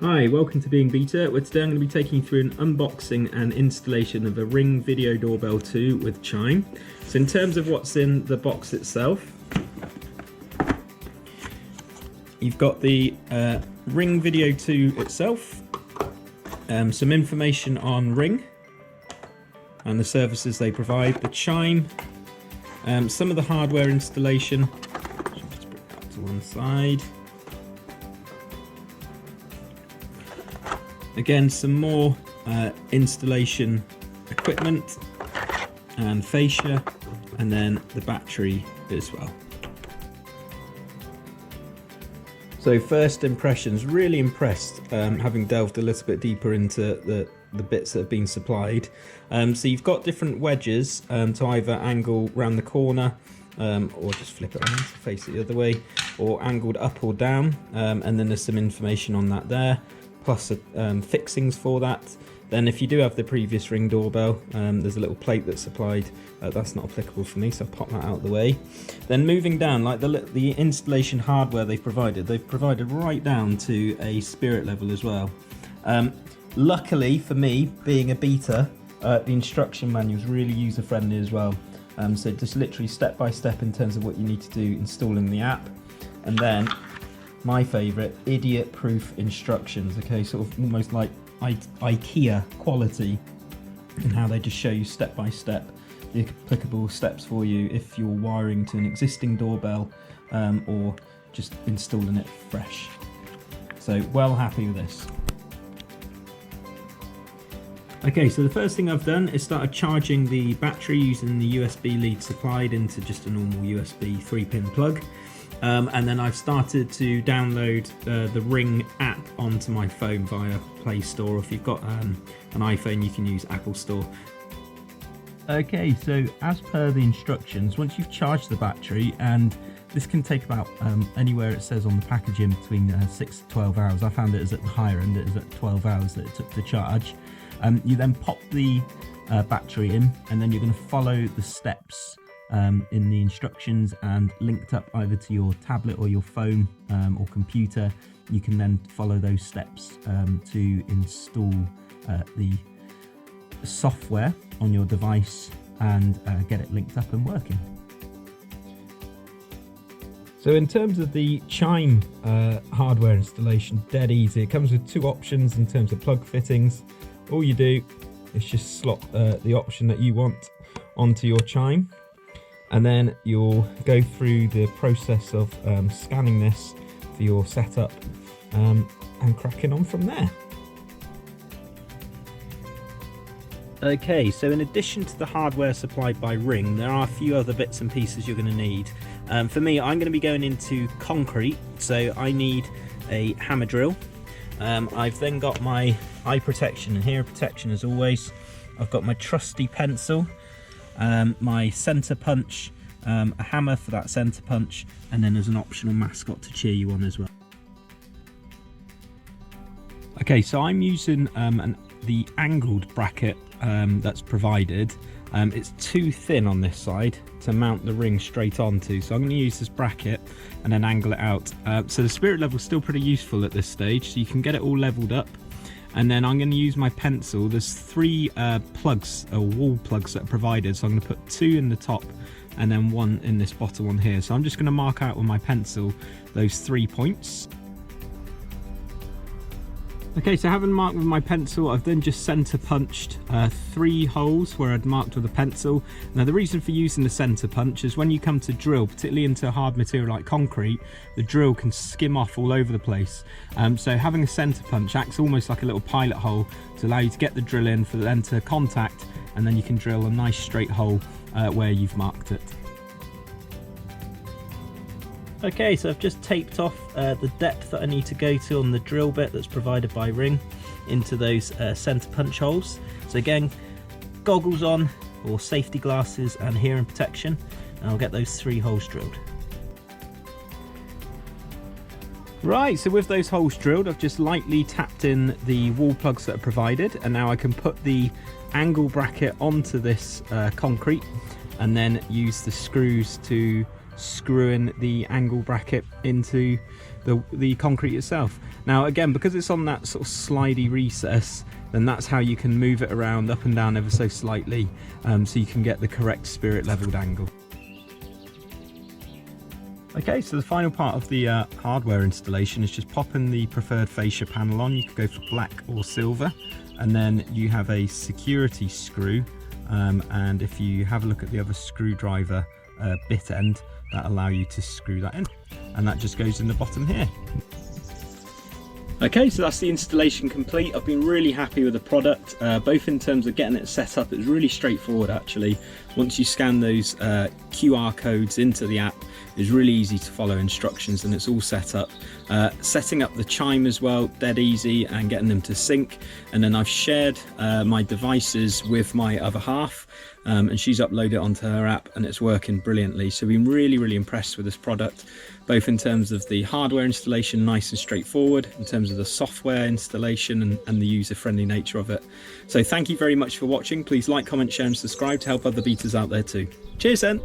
Hi, welcome to Being Beta, where today I'm going to be taking you through an unboxing and installation of a Ring Video Doorbell 2 with Chime. So in terms of what's in the box itself, you've got the Ring Video 2 itself, some information on Ring and the services they provide, the Chime, some of the hardware installation. Just put that to one side. Again, some more installation equipment and fascia, and then the battery as well. So first impressions, really impressed, having delved a little bit deeper into the bits that have been supplied. So you've got different wedges to either angle round the corner, or just flip it around to face it the other way, or angled up or down, and then there's some information on that there. Plus fixings for that. Then if you do have the previous Ring doorbell, there's a little plate that's supplied. That's not applicable for me, so I'll pop that out of the way. Then moving down, like the installation hardware they've provided right down to a spirit level as well. Luckily for me, being a beta, the instruction manual is really user friendly as well. So just literally step by step in terms of what you need to do installing the app. And then my favourite, idiot-proof instructions, okay, sort of almost like IKEA quality, and how they just show you step by step the applicable steps for you if you're wiring to an existing doorbell or just installing it fresh. So well happy with this. Okay, so the first thing I've done is started charging the battery using the USB lead supplied into just a normal USB 3-pin plug. And then I've started to download the Ring app onto my phone via Play Store. If you've got an iPhone, you can use Apple Store. Okay, so as per the instructions, once you've charged the battery, and this can take about anywhere it says on the packaging between 6 to 12 hours. I found it is at the higher end, it is at 12 hours that it took to charge. You then pop the battery in, and then you're going to follow the steps in the instructions, and linked up either to your tablet or your phone or computer. You can then follow those steps to install the software on your device and get it linked up and working. So in terms of the Chime hardware installation, dead easy. It comes with two options in terms of plug fittings. All you do is just slot the option that you want onto your Chime, and then you'll go through the process of scanning this for your setup and cracking on from there. Okay, so in addition to the hardware supplied by Ring, there are a few other bits and pieces you're going to need. For me, I'm going to be going into concrete, so I need a hammer drill. I've then got my eye protection and hearing protection as always. I've got my trusty pencil, my centre punch, a hammer for that centre punch, and then there's an optional mascot to cheer you on as well. Okay, so I'm using the angled bracket that's provided. It's too thin on this side to mount the Ring straight onto, so I'm going to use this bracket and then angle it out. So the spirit level is still pretty useful at this stage, so you can get it all leveled up. And then I'm going to use my pencil. There's 3 plugs, or wall plugs, that are provided, so I'm going to put 2 in the top and then 1 in this bottom one here. So I'm just going to mark out with my pencil those 3 points. Okay, so having marked with my pencil, I've then just centre punched 3 holes where I'd marked with a pencil. Now the reason for using the centre punch is when you come to drill, particularly into hard material like concrete, the drill can skim off all over the place. So having a centre punch acts almost like a little pilot hole to allow you to get the drill in for then to contact, and then you can drill a nice straight hole where you've marked it. Okay, so I've just taped off the depth that I need to go to on the drill bit that's provided by Ring into those centre punch holes. So again, goggles on, or safety glasses, and hearing protection, and I'll get those 3 holes drilled. Right, so with those holes drilled, I've just lightly tapped in the wall plugs that are provided, and now I can put the angle bracket onto this concrete and then use the screws to screwing the angle bracket into the concrete itself. Now again, because it's on that sort of slidey recess, then that's how you can move it around up and down ever so slightly, so you can get the correct spirit leveled angle. Okay, so the final part of the hardware installation is just popping the preferred fascia panel on. You could go for black or silver, and then you have a security screw, and if you have a look at the other screwdriver bit end, that allow you to screw that in, and that just goes in the bottom here. Okay, so that's the installation complete. I've been really happy with the product, both in terms of getting it set up. It was really straightforward actually. Once you scan those QR codes into the app, it's really easy to follow instructions and it's all set up. Setting up the Chime as well, dead easy, and getting them to sync. And then I've shared my devices with my other half, and she's uploaded it onto her app and it's working brilliantly. So I've been really impressed with this product, both in terms of the hardware installation, nice and straightforward, in terms of the software installation and the user-friendly nature of it. So thank you very much for watching. Please like, comment, share and subscribe to help other beaters out there too. Cheers then.